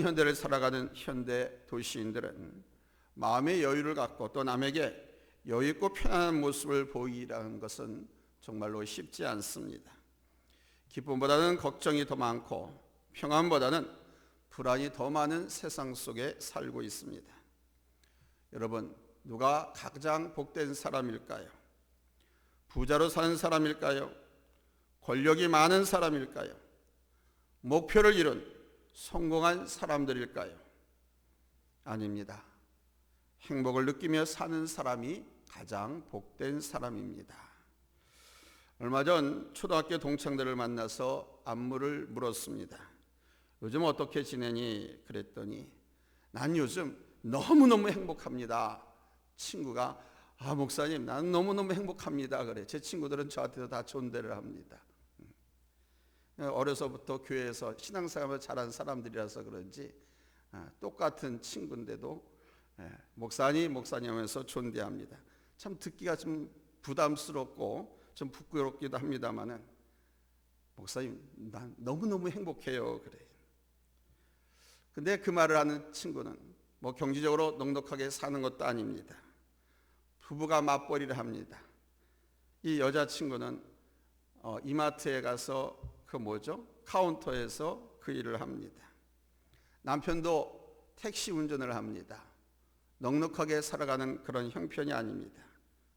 현대를 살아가는 현대 도시인들은 마음의 여유를 갖고 또 남에게 여유 있고 편안한 모습을 보이라는 것은 정말로 쉽지 않습니다. 기쁨보다는 걱정이 더 많고 평안보다는 불안이 더 많은 세상 속에 살고 있습니다. 여러분, 누가 가장 복된 사람일까요? 부자로 사는 사람일까요? 권력이 많은 사람일까요? 목표를 이룬 성공한 사람들일까요? 아닙니다. 행복을 느끼며 사는 사람이 가장 복된 사람입니다. 얼마 전 초등학교 동창들을 만나서 안부를 물었습니다. 요즘 어떻게 지내니? 그랬더니 난 요즘 너무너무 행복합니다. 친구가 목사님 나는 너무너무 행복합니다 그래. 제 친구들은 저한테도 다 존대를 합니다. 어려서부터 교회에서 신앙생활을 잘한 사람들이라서 그런지 똑같은 친구인데도 목사님 하면서 존대합니다. 참 듣기가 좀 부담스럽고 좀 부끄럽기도 합니다만은 목사님 난 너무너무 행복해요 그래. 근데 그 말을 하는 친구는 뭐 경제적으로 넉넉하게 사는 것도 아닙니다. 부부가 맞벌이를 합니다. 이 여자친구는 이마트에 가서 카운터에서 그 일을 합니다. 남편도 택시 운전을 합니다. 넉넉하게 살아가는 그런 형편이 아닙니다.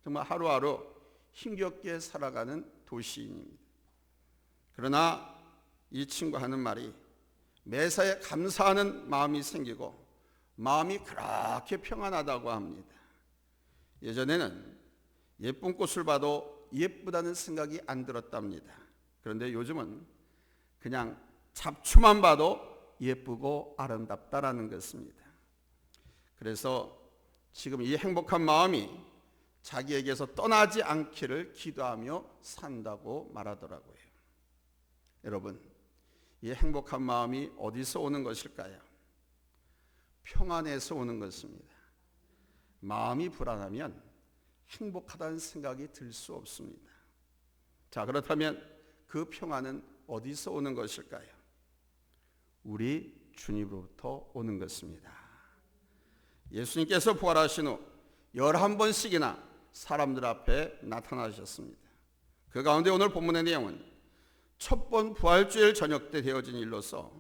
정말 하루하루 힘겹게 살아가는 도시인입니다. 그러나 이 친구 하는 말이 매사에 감사하는 마음이 생기고 마음이 그렇게 평안하다고 합니다. 예전에는 예쁜 꽃을 봐도 예쁘다는 생각이 안 들었답니다. 그런데 요즘은 그냥 잡초만 봐도 예쁘고 아름답다라는 것입니다. 그래서 지금 이 행복한 마음이 자기에게서 떠나지 않기를 기도하며 산다고 말하더라고요. 여러분, 이 행복한 마음이 어디서 오는 것일까요? 평안에서 오는 것입니다. 마음이 불안하면 행복하다는 생각이 들 수 없습니다. 자, 그렇다면 그 평안은 어디서 오는 것일까요? 우리 주님으로부터 오는 것입니다. 예수님께서 부활하신 후 11번씩이나 사람들 앞에 나타나셨습니다. 그 가운데 오늘 본문의 내용은 첫 번 부활주일 저녁 때 되어진 일로서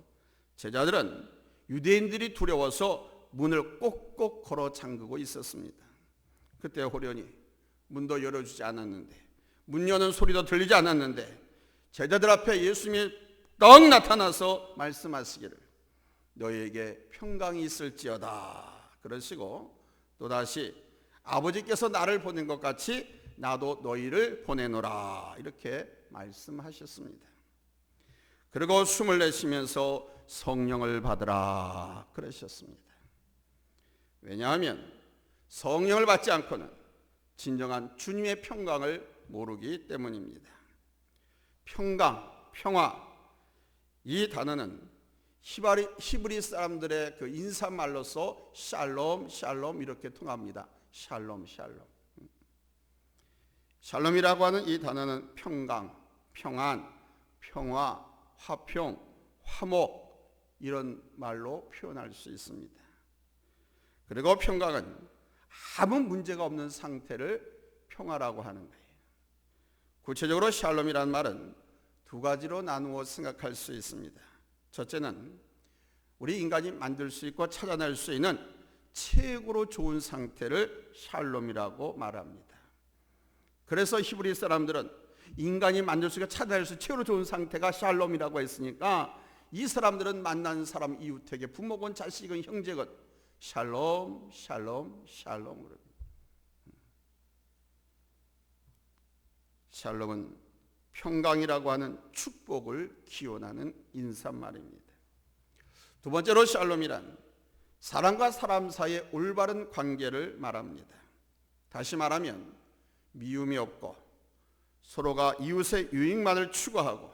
제자들은 유대인들이 두려워서 문을 꼭꼭 걸어 잠그고 있었습니다. 그때 호련히 문도 열어주지 않았는데, 문 여는 소리도 들리지 않았는데 제자들 앞에 예수님이 떡 나타나서 말씀하시기를 너희에게 평강이 있을지어다 그러시고, 또다시 아버지께서 나를 보낸 것 같이 나도 너희를 보내노라 이렇게 말씀하셨습니다. 그리고 숨을 내쉬면서 성령을 받으라 그러셨습니다. 왜냐하면 성령을 받지 않고는 진정한 주님의 평강을 모르기 때문입니다. 평강, 평화, 이 단어는 히브리 사람들의 그 인사말로서 샬롬, 샬롬 이렇게 통합니다. 샬롬, 샬롬. 샬롬이라고 하는 이 단어는 평강, 평안, 평화, 화평, 화목 이런 말로 표현할 수 있습니다. 그리고 평강은 아무 문제가 없는 상태를 평화라고 하는 거예요. 구체적으로 샬롬이라는 말은 두 가지로 나누어 생각할 수 있습니다. 첫째는 우리 인간이 만들 수 있고 찾아낼 수 있는 최고로 좋은 상태를 샬롬이라고 말합니다. 그래서 히브리 사람들은 인간이 만들 수 있고 찾아낼 수 있는 최고로 좋은 상태가 샬롬이라고 했으니까 이 사람들은 만난 사람 이웃에게 부모건 자식이건 형제건 샬롬, 샬롬, 샬롬. 샬롬은 평강이라고 하는 축복을 기원하는 인사말입니다. 두 번째로 샬롬이란 사람과 사람 사이의 올바른 관계를 말합니다. 다시 말하면 미움이 없고 서로가 이웃의 유익만을 추구하고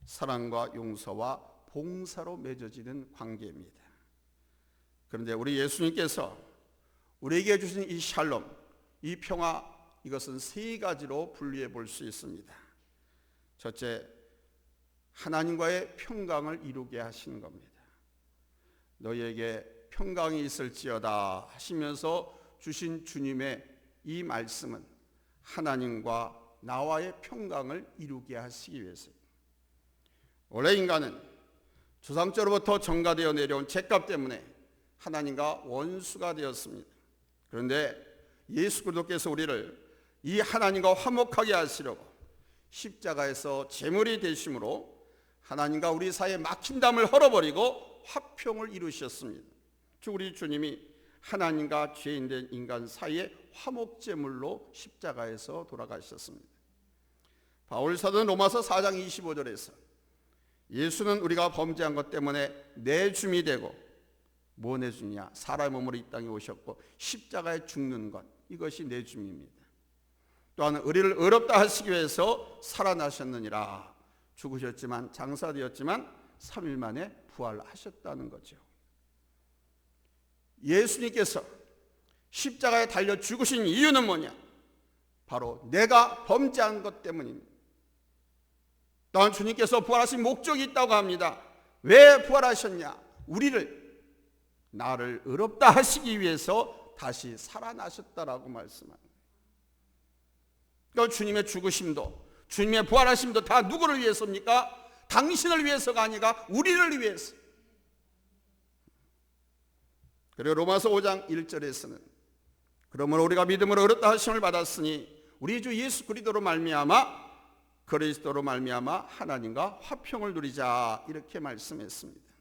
사랑과 용서와 봉사로 맺어지는 관계입니다. 그런데 우리 예수님께서 우리에게 주신 이 샬롬, 이 평화, 이것은 세 가지로 분류해 볼 수 있습니다. 첫째, 하나님과의 평강을 이루게 하시는 겁니다. 너희에게 평강이 있을지어다 하시면서 주신 주님의 이 말씀은 하나님과 나와의 평강을 이루게 하시기 위해서입니다. 원래 인간은 조상적으로부터 전가되어 내려온 죄값 때문에 하나님과 원수가 되었습니다. 그런데 예수 그리스도께서 우리를 이 하나님과 화목하게 하시려고 십자가에서 제물이 되심으로 하나님과 우리 사이의 막힌담을 헐어버리고 화평을 이루셨습니다. 우리 주님이 하나님과 죄인된 인간 사이의 화목제물로 십자가에서 돌아가셨습니다. 바울 사도는 로마서 4장 25절에서 예수는 우리가 범죄한 것 때문에 내 줌이 되고 뭐 내 줌이냐? 사람의 몸으로 이 땅에 오셨고 십자가에 죽는 것, 이것이 내 줌입니다. 또한 우리를 의롭다 하시기 위해서 살아나셨느니라. 죽으셨지만 장사되었지만 3일 만에 부활하셨다는 거죠. 예수님께서 십자가에 달려 죽으신 이유는 뭐냐? 바로 내가 범죄한 것 때문입니다. 또한 주님께서 부활하신 목적이 있다고 합니다. 왜 부활하셨냐? 나를 의롭다 하시기 위해서 다시 살아나셨다라고 말씀합니다. 그러니까 주님의 죽으심도 주님의 부활하심도 다 누구를 위해서입니까? 당신을 위해서가 아니라 우리를 위해서. 그리고 로마서 5장 1절에서는 그러므로 우리가 믿음으로 의롭다 하심을 받았으니 우리 주 예수 그리스도로 말미암아 하나님과 화평을 누리자, 이렇게 말씀했습니다.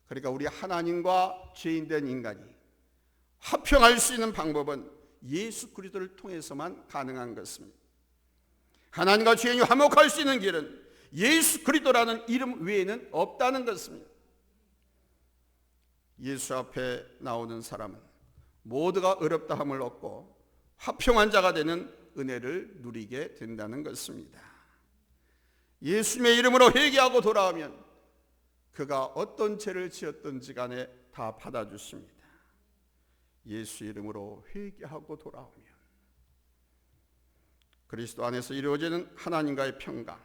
그러니까 우리 하나님과 죄인된 인간이 화평할 수 있는 방법은 예수 그리스도를 통해서만 가능한 것입니다. 하나님과 죄인이 화목할 수 있는 길은 예수 그리스도라는 이름 외에는 없다는 것입니다. 예수 앞에 나오는 사람은 모두가 의롭다함을 얻고 화평한 자가 되는 은혜를 누리게 된다는 것입니다. 예수님의 이름으로 회개하고 돌아오면 그가 어떤 죄를 지었든지 간에 다 받아주십니다. 예수 이름으로 회개하고 돌아오면 그리스도 안에서 이루어지는 하나님과의 평강,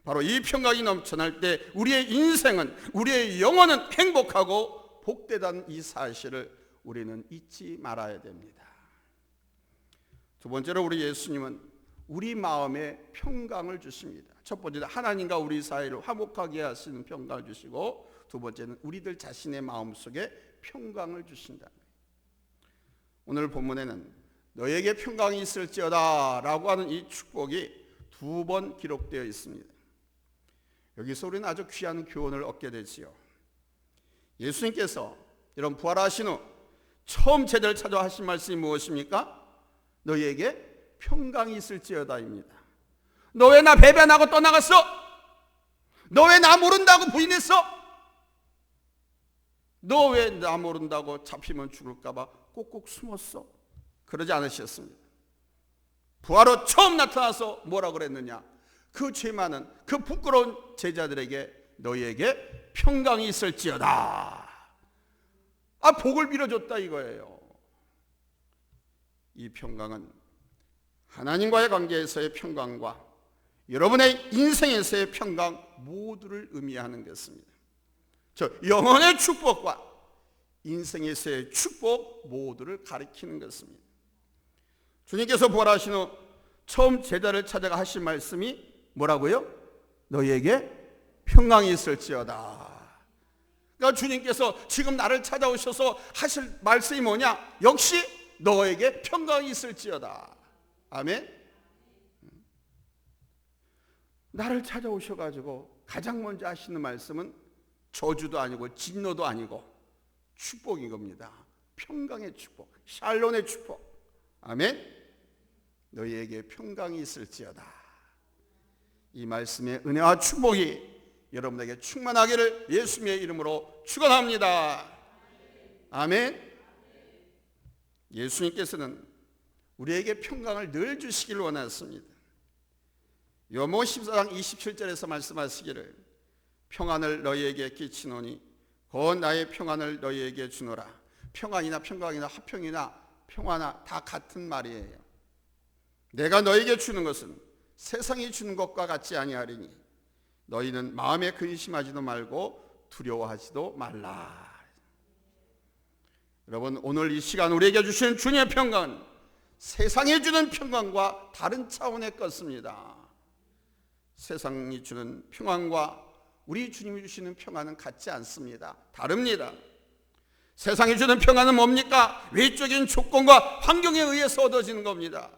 바로 이 평강이 넘쳐날 때 우리의 인생은, 우리의 영혼은 행복하고 복되다는 이 사실을 우리는 잊지 말아야 됩니다. 두 번째로 우리 예수님은 우리 마음에 평강을 주십니다. 첫 번째는 하나님과 우리 사이를 화목하게 하시는 평강을 주시고, 두 번째는 우리들 자신의 마음속에 평강을 주신다. 오늘 본문에는 너에게 평강이 있을지어다 라고 하는 이 축복이 두 번 기록되어 있습니다. 여기서 우리는 아주 귀한 교훈을 얻게 되지요. 예수님께서 이런 부활하신 후 처음 제자를 찾아 하신 말씀이 무엇입니까? 너희에게 평강이 있을지어다입니다. 너 왜 나 배반하고 떠나갔어? 너 왜 나 모른다고 부인했어? 너 왜 나 모른다고 잡히면 죽을까 봐 꼭꼭 숨었어? 그러지 않으셨습니다. 부활 후 처음 나타나서 뭐라고 그랬느냐? 그 죄 많은 그 부끄러운 제자들에게 너희에게 평강이 있을지어다. 복을 빌어줬다 이거예요. 이 평강은 하나님과의 관계에서의 평강과 여러분의 인생에서의 평강 모두를 의미하는 것입니다. 영혼의 축복과 인생에서의 축복 모두를 가리키는 것입니다. 주님께서 부활하신 후 처음 제자를 찾아가 하신 말씀이 뭐라고요? 너희에게 평강이 있을지어다. 그러니까 주님께서 지금 나를 찾아오셔서 하실 말씀이 뭐냐? 역시 너에게 평강이 있을지어다. 아멘. 나를 찾아오셔가지고 가장 먼저 하시는 말씀은 저주도 아니고 진노도 아니고 축복인 겁니다. 평강의 축복, 샬롬의 축복. 아멘. 너희에게 평강이 있을지어다. 이 말씀의 은혜와 축복이 여러분에게 충만하기를 예수님의 이름으로 축원합니다. 아멘. 예수님께서는 우리에게 평강을 늘 주시길 원하셨습니다. 요한복음 14장 27절에서 말씀하시기를 평안을 너희에게 끼치노니 곧 나의 평안을 너희에게 주노라. 평안이나 평강이나 화평이나 평화나 다 같은 말이에요. 내가 너희에게 주는 것은 세상이 주는 것과 같지 아니하리니 너희는 마음에 근심하지도 말고 두려워하지도 말라. 여러분, 오늘 이 시간 우리에게 주신 주님의 평강은 세상이 주는 평강과 다른 차원의 것입니다. 세상이 주는 평안과 우리 주님이 주시는 평안은 같지 않습니다. 다릅니다. 세상이 주는 평안은 뭡니까? 외적인 조건과 환경에 의해서 얻어지는 겁니다.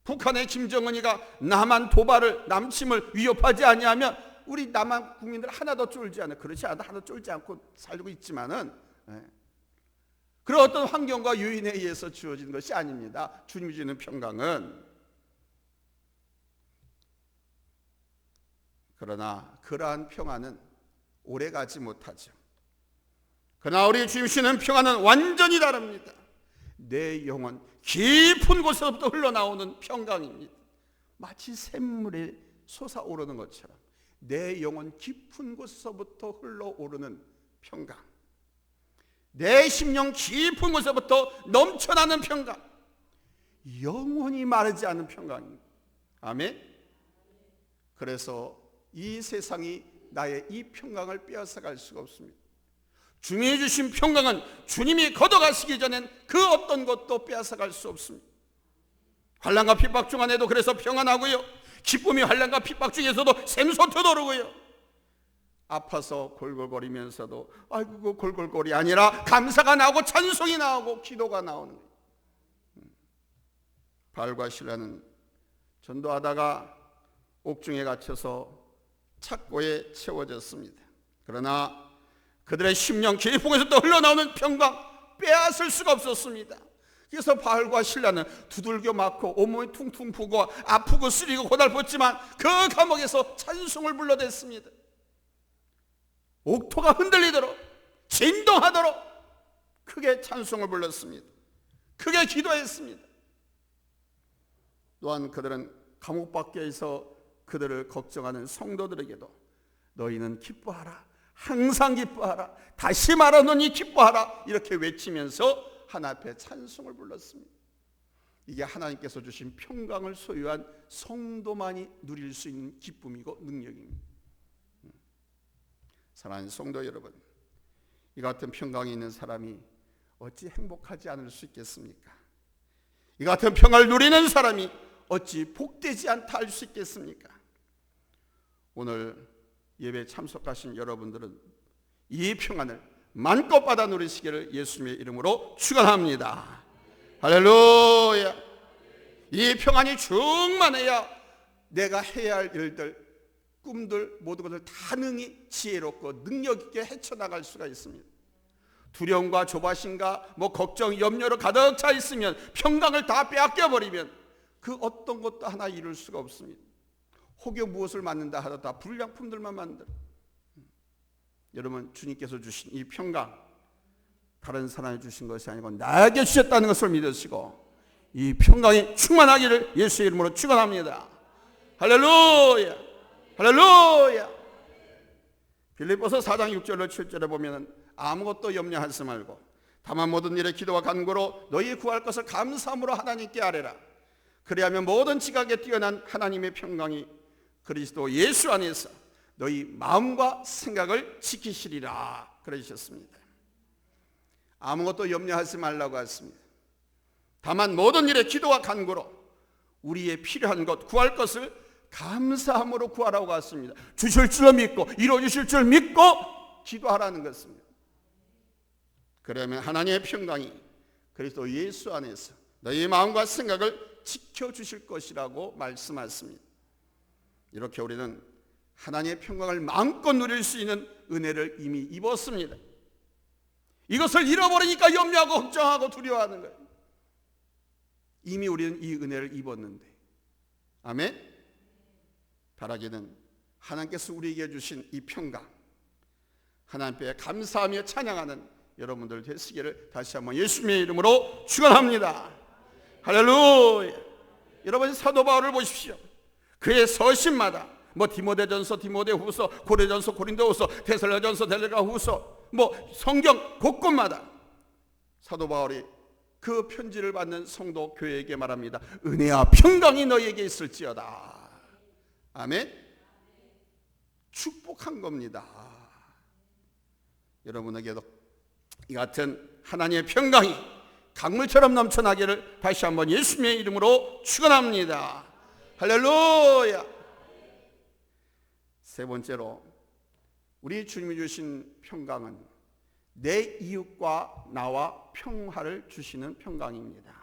북한의 김정은이가 남한 도발을, 남침을 위협하지 아니하면 우리 남한 국민들 하나도 쫄지 않아요. 그렇지 않아도 하나도 쫄지 않고 살고 있지만은 그런 어떤 환경과 요인에 의해서 주어진 것이 아닙니다. 주님이 주는 평강은. 그러나 그러한 평안은 오래가지 못하죠. 그러나 우리 주님 주시는 평안은 완전히 다릅니다. 내 영혼 깊은 곳에서부터 흘러나오는 평강입니다. 마치 샘물이 솟아오르는 것처럼 내 영혼 깊은 곳에서부터 흘러오르는 평강, 내 심령 깊은 곳에서부터 넘쳐나는 평강, 영원히 마르지 않는 평강입니다. 아멘. 그래서 이 세상이 나의 이 평강을 빼앗아갈 수가 없습니다. 주님이 주신 평강은 주님이 걷어가시기 전엔 그 어떤 것도 빼앗아갈 수 없습니다. 환난과 핍박 중 안에도 그래서 평안하고요, 기쁨이 환난과 핍박 중에서도 샘솟아 오르고요, 아파서 골골거리면서도 아이고 골골거리 아니라 감사가 나오고 찬송이 나오고 기도가 나오는 거예요. 바울과 실라는 전도하다가 옥중에 갇혀서 착고에 채워졌습니다. 그러나 그들의 심령 깊은에서부터 흘러나오는 평강 빼앗을 수가 없었습니다. 그래서 바울과 실라는 두들겨 맞고 온몸이 퉁퉁 부고 아프고 쓰리고 고달팠지만 그 감옥에서 찬송을 불러댔습니다. 옥토가 흔들리도록 진동하도록 크게 찬송을 불렀습니다. 크게 기도했습니다. 또한 그들은 감옥 밖에서 그들을 걱정하는 성도들에게도 너희는 기뻐하라, 항상 기뻐하라, 다시 말하노니 기뻐하라 이렇게 외치면서 하나님 앞에 찬송을 불렀습니다. 이게 하나님께서 주신 평강을 소유한 성도만이 누릴 수 있는 기쁨이고 능력입니다. 사랑하는 성도 여러분, 이 같은 평강이 있는 사람이 어찌 행복하지 않을 수 있겠습니까? 이 같은 평강을 누리는 사람이 어찌 복되지 않다 할 수 있겠습니까? 오늘 예배에 참석하신 여러분들은 이 평안을 마음껏 받아 누리시기를 예수님의 이름으로 축원합니다. 할렐루야. 이 평안이 충만해야 내가 해야 할 일들, 꿈들, 모든 것을 다 능히 지혜롭고 능력 있게 헤쳐나갈 수가 있습니다. 두려움과 조바심과 걱정, 염려로 가득 차 있으면, 평강을 다 빼앗겨 버리면 그 어떤 것도 하나 이룰 수가 없습니다. 혹여 무엇을 만든다 하더라도 다 불량품들만 만들어. 여러분, 주님께서 주신 이 평강 다른 사람이 주신 것이 아니고 나에게 주셨다는 것을 믿으시고 이 평강이 충만하기를 예수의 이름으로 축원합니다. 할렐루야, 할렐루야. 빌립보서 4장 6절로 7절에 보면 아무것도 염려하지 말고 다만 모든 일에 기도와 간구로 너희 구할 것을 감사함으로 하나님께 아뢰라. 그리하면 모든 지각에 뛰어난 하나님의 평강이 그리스도 예수 안에서 너희 마음과 생각을 지키시리라 그러셨습니다. 아무것도 염려하지 말라고 했습니다. 다만 모든 일에 기도와 간구로 우리의 필요한 것, 구할 것을 감사함으로 구하라고 했습니다. 주실 줄 믿고 이루어주실 줄 믿고 기도하라는 것입니다. 그러면 하나님의 평강이 그리스도 예수 안에서 너희 마음과 생각을 지켜주실 것이라고 말씀하십니다. 이렇게 우리는 하나님의 평강을 마음껏 누릴 수 있는 은혜를 이미 입었습니다. 이것을 잃어버리니까 염려하고 걱정하고 두려워하는 거예요. 이미 우리는 이 은혜를 입었는데. 아멘. 바라기는 하나님께서 우리에게 주신 이 평강, 하나님께 감사하며 찬양하는 여러분들 되시기를 다시 한번 예수님의 이름으로 축원합니다. 할렐루야. 여러분, 사도 바울을 보십시오. 그의 서신마다 디모데전서, 디모데후서, 고린도전서, 고린도후서, 데살로니가전서, 데살로니가후서, 성경 곳곳마다 사도 바울이 그 편지를 받는 성도 교회에게 말합니다. 은혜와 평강이 너희에게 있을지어다. 아멘. 축복한 겁니다. 여러분에게도 이 같은 하나님의 평강이 강물처럼 넘쳐나기를 다시 한번 예수님의 이름으로 축원합니다. 할렐루야. 세 번째로 우리 주님이 주신 평강은 내 이웃과 나와 평화를 주시는 평강입니다.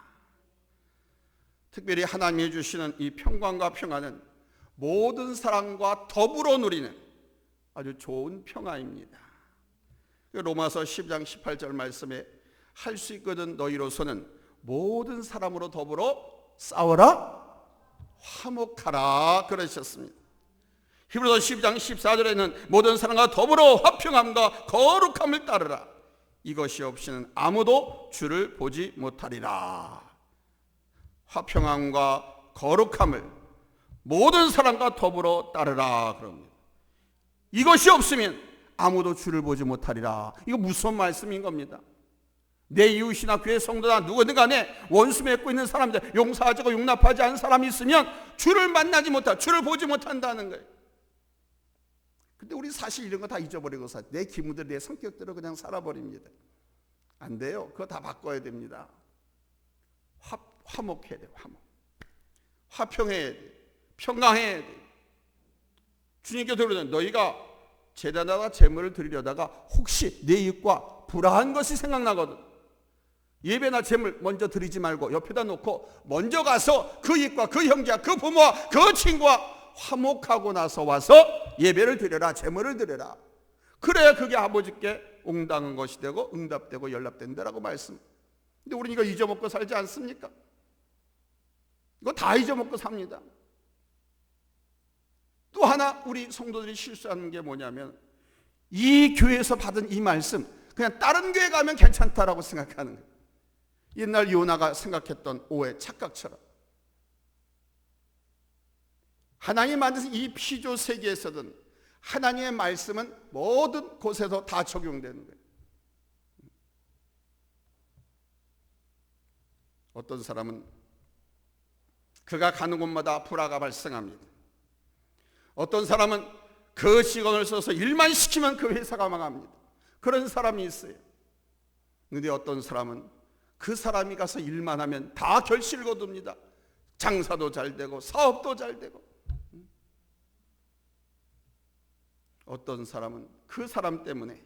특별히 하나님이 주시는 이 평강과 평화는 모든 사람과 더불어 누리는 아주 좋은 평화입니다. 로마서 10장 18절 말씀에 할 수 있거든 너희로서는 모든 사람으로 더불어 싸워라 화목하라 그러셨습니다. 히브리서 10장 14절에는 모든 사람과 더불어 화평함과 거룩함을 따르라. 이것이 없이는 아무도 주를 보지 못하리라. 화평함과 거룩함을 모든 사람과 더불어 따르라 그럽니다. 이것이 없으면 아무도 주를 보지 못하리라. 이거 무슨 말씀인 겁니다. 내 이웃이나 교회 성도나 누구든 간에 원수 맺고 있는 사람들, 용서하지 용납하지 않은 사람이 있으면 주를 만나지 못하, 주를 보지 못한다는 거예요. 근데 우리 사실 이런 거 다 잊어버리고 내 기분대로 내 성격대로 그냥 살아버립니다. 안 돼요. 그거 다 바꿔야 됩니다. 화목해야 돼요. 화평해야 돼요. 평강해야 돼요. 주님께서 그러잖아요. 너희가 제단에다가 제물을 드리려다가 혹시 내 이웃과 불화한 것이 생각나거든. 예배나 제물 먼저 드리지 말고 옆에다 놓고 먼저 가서 그 이웃과 그 형제와 그 부모와 그 친구와 화목하고 나서 와서 예배를 드려라, 제물을 드려라. 그래야 그게 아버지께 옹당한 것이 되고 응답되고 연락된다라고 말씀. 근데 우리는 이거 잊어먹고 살지 않습니까? 이거 다 잊어먹고 삽니다. 또 하나 우리 성도들이 실수하는 게 뭐냐면 이 교회에서 받은 이 말씀 그냥 다른 교회 가면 괜찮다라고 생각하는 거예요. 옛날 요나가 생각했던 오해, 착각처럼 하나님 만드신 이 피조 세계에서든 하나님의 말씀은 모든 곳에서 다 적용되는 거예요. 어떤 사람은 그가 가는 곳마다 불화가 발생합니다. 어떤 사람은 그 시간을 써서 일만 시키면 그 회사가 망합니다. 그런 사람이 있어요. 그런데 어떤 사람은 그 사람이 가서 일만 하면 다 결실을 거둡니다. 장사도 잘 되고 사업도 잘 되고. 어떤 사람은 그 사람 때문에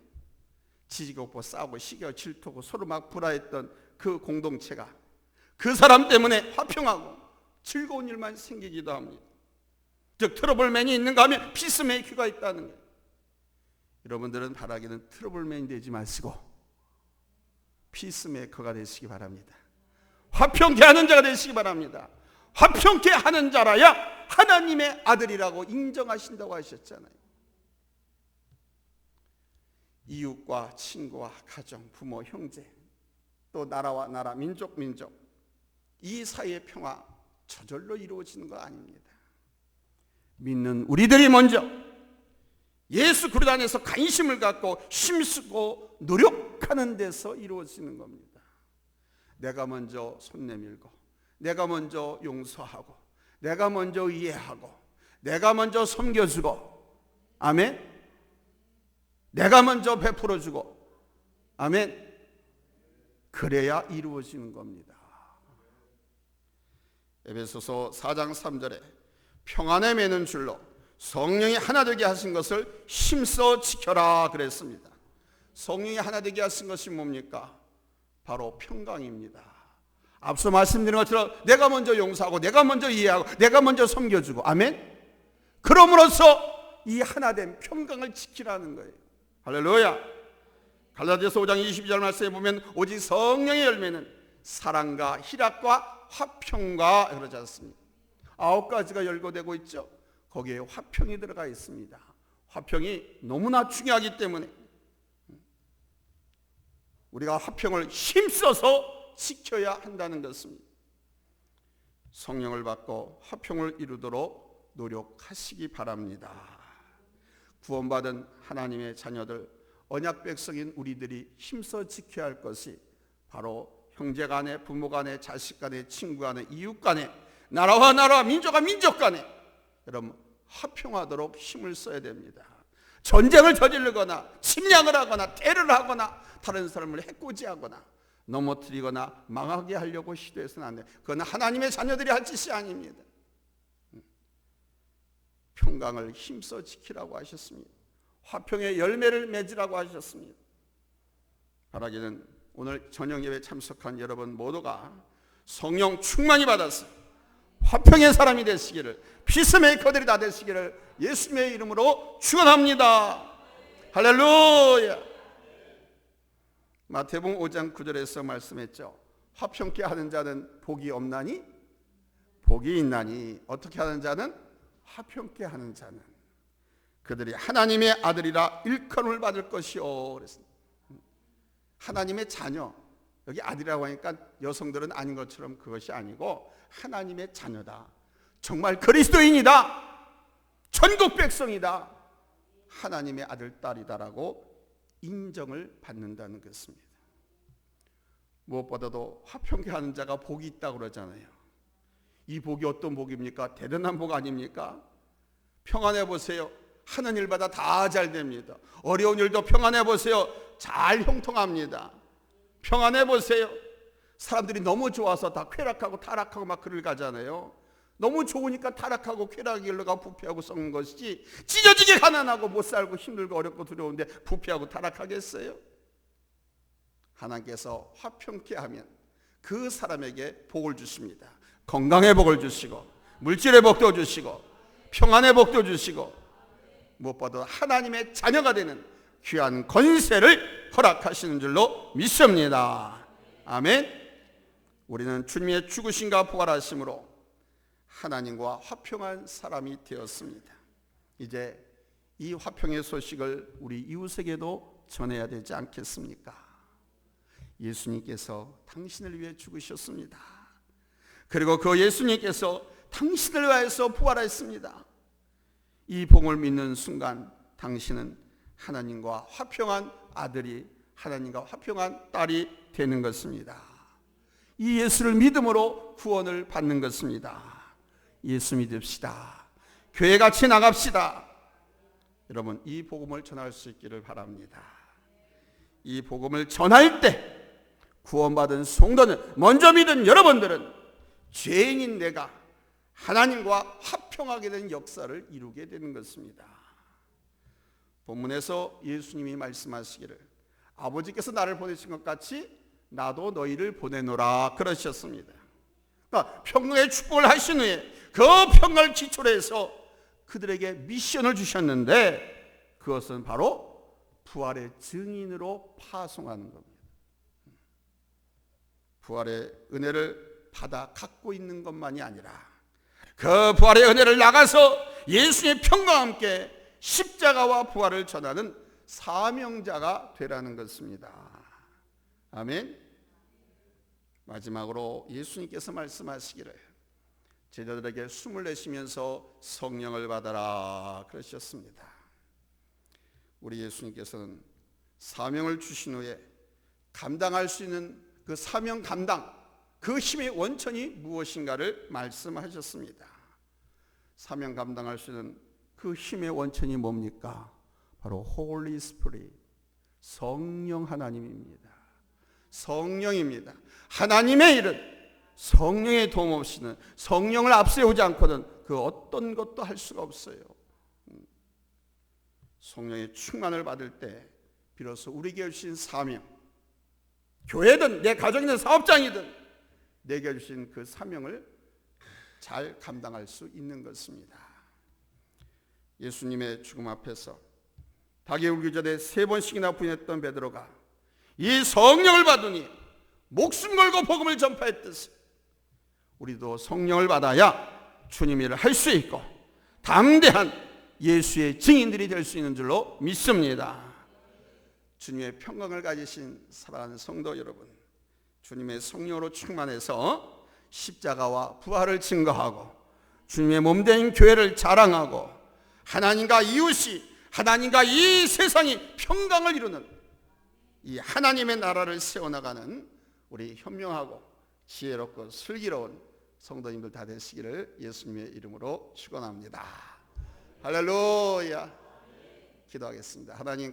지지고 싸우고 시기와 질투고 서로 막 불화했던 그 공동체가 그 사람 때문에 화평하고 즐거운 일만 생기기도 합니다. 즉 트러블맨이 있는가 하면 피스메이커가 있다는 거예요. 여러분들은 바라기는 트러블맨이 되지 마시고 피스메이커가 되시기 바랍니다. 화평케 하는 자가 되시기 바랍니다. 화평케 하는 자라야 하나님의 아들이라고 인정하신다고 하셨잖아요. 이웃과 친구와 가정, 부모, 형제, 또 나라와 나라, 민족 이 사이의 평화 저절로 이루어지는 거 아닙니다. 믿는 우리들이 먼저 예수 그리스도 안에서 관심을 갖고 힘쓰고 노력하는 데서 이루어지는 겁니다. 내가 먼저 손 내밀고 내가 먼저 용서하고 내가 먼저 이해하고 내가 먼저 섬겨주고 아멘. 내가 먼저 베풀어주고 아멘. 그래야 이루어지는 겁니다. 에베소서 4장 3절에 평안에 매는 줄로 성령이 하나 되게 하신 것을 힘써 지켜라 그랬습니다. 성령이 하나 되게 하신 것이 뭡니까? 바로 평강입니다. 앞서 말씀드린 것처럼 내가 먼저 용서하고 내가 먼저 이해하고 내가 먼저 섬겨주고 아멘. 그럼으로써 이 하나된 평강을 지키라는 거예요. 할렐루야. 갈라디아서 5장 22절 말씀에 보면 오직 성령의 열매는 사랑과 희락과 화평과 그러지 않습니까? 9가지가 열거되고 있죠. 거기에 화평이 들어가 있습니다. 화평이 너무나 중요하기 때문에 우리가 화평을 힘써서 지켜야 한다는 것입니다. 성령을 받고 화평을 이루도록 노력하시기 바랍니다. 구원받은 하나님의 자녀들, 언약 백성인 우리들이 힘써 지켜야 할 것이 바로 형제 간에, 부모 간에, 자식 간에, 친구 간에, 이웃 간에, 나라와 나라, 민족과 민족 간에 여러분 화평하도록 힘을 써야 됩니다. 전쟁을 저지르거나 침략을 하거나 테러를 하거나 다른 사람을 해코지하거나 넘어뜨리거나 망하게 하려고 시도해서는 안 돼요. 그건 하나님의 자녀들이 할 짓이 아닙니다. 평강을 힘써 지키라고 하셨습니다. 화평의 열매를 맺으라고 하셨습니다. 바라기는 오늘 저녁 예배 참석한 여러분 모두가 성령 충만히 받아서 화평의 사람이 되시기를, 피스메이커들이 다 되시기를 예수님의 이름으로 축원합니다. 할렐루야. 마태복음 5장 9절에서 말씀했죠. 화평케 하는 자는 복이 없나니 복이 있나니 어떻게 하는 자는 화평케 하는 자는 그들이 하나님의 아들이라 일컬음을 받을 것이요. 그랬습니다. 하나님의 자녀, 여기 아들이라고 하니까 여성들은 아닌 것처럼 그것이 아니고 하나님의 자녀다, 정말 그리스도인이다, 천국 백성이다, 하나님의 아들 딸이다라고 인정을 받는다는 것입니다. 무엇보다도 화평케 하는 자가 복이 있다고 그러잖아요. 이 복이 어떤 복입니까? 대단한 복 아닙니까? 평안해 보세요. 하는 일마다 다 잘 됩니다. 어려운 일도 평안해 보세요. 잘 형통합니다. 평안해 보세요. 사람들이 너무 좋아서 다 쾌락하고 타락하고 막 그를 가잖아요. 너무 좋으니까 타락하고 쾌락의 길로 가 부패하고 썩는 것이지, 찢어지게 가난하고 못 살고 힘들고 어렵고 두려운데 부패하고 타락하겠어요? 하나님께서 화평케 하면 그 사람에게 복을 주십니다. 건강의 복을 주시고 물질의 복도 주시고 평안의 복도 주시고 무엇보다 하나님의 자녀가 되는 귀한 권세를 허락하시는 줄로 믿습니다. 아멘. 우리는 주님의 죽으심과 부활하심으로 하나님과 화평한 사람이 되었습니다. 이제 이 화평의 소식을 우리 이웃에게도 전해야 되지 않겠습니까? 예수님께서 당신을 위해 죽으셨습니다. 그리고 그 예수님께서 당신을 위하여서 부활했습니다. 이 복을 믿는 순간 당신은 하나님과 화평한 아들이, 하나님과 화평한 딸이 되는 것입니다. 이 예수를 믿음으로 구원을 받는 것입니다. 예수 믿읍시다. 교회 같이 나갑시다. 여러분, 이 복음을 전할 수 있기를 바랍니다. 이 복음을 전할 때 구원받은 성도는, 먼저 믿은 여러분들은 죄인인 내가 하나님과 화평하게 된 역사를 이루게 되는 것입니다. 본문에서 예수님이 말씀하시기를 아버지께서 나를 보내신 것 같이 나도 너희를 보내노라 그러셨습니다. 그러니까 평강의 축복을 하신 후에 그 평강을 기초로 해서 그들에게 미션을 주셨는데 그것은 바로 부활의 증인으로 파송하는 겁니다. 부활의 은혜를 받아 갖고 있는 것만이 아니라 그 부활의 은혜를 나가서 예수의 평강과 함께 십자가와 부활을 전하는 사명자가 되라는 것입니다. 아멘. 마지막으로 예수님께서 말씀하시기를 제자들에게 숨을 내쉬면서 성령을 받아라 그러셨습니다. 우리 예수님께서는 사명을 주신 후에 감당할 수 있는 그 사명 감당, 그 힘의 원천이 무엇인가를 말씀하셨습니다. 사명 감당할 수 있는 그 힘의 원천이 뭡니까? 바로 Holy Spirit, 성령 하나님입니다. 성령입니다. 하나님의 일은 성령의 도움 없이는, 성령을 앞세우지 않고는 그 어떤 것도 할 수가 없어요. 성령의 충만을 받을 때 비로소 우리에게 주신 사명, 교회든 내 가정이든 사업장이든 내게 주신 그 사명을 잘 감당할 수 있는 것입니다. 예수님의 죽음 앞에서 닭이 울기 전에 3번씩이나 부인했던 베드로가 이 성령을 받으니 목숨 걸고 복음을 전파했듯이 우리도 성령을 받아야 주님 일을 할 수 있고 담대한 예수의 증인들이 될 수 있는 줄로 믿습니다. 주님의 평강을 가지신 사랑하는 성도 여러분, 주님의 성령으로 충만해서 십자가와 부활을 증거하고 주님의 몸된 교회를 자랑하고 하나님과 이웃이, 하나님과 이 세상이 평강을 이루는 이 하나님의 나라를 세워나가는 우리 현명하고 지혜롭고 슬기로운 성도님들 다 되시기를 예수님의 이름으로 축원합니다. 할렐루야. 기도하겠습니다. 하나님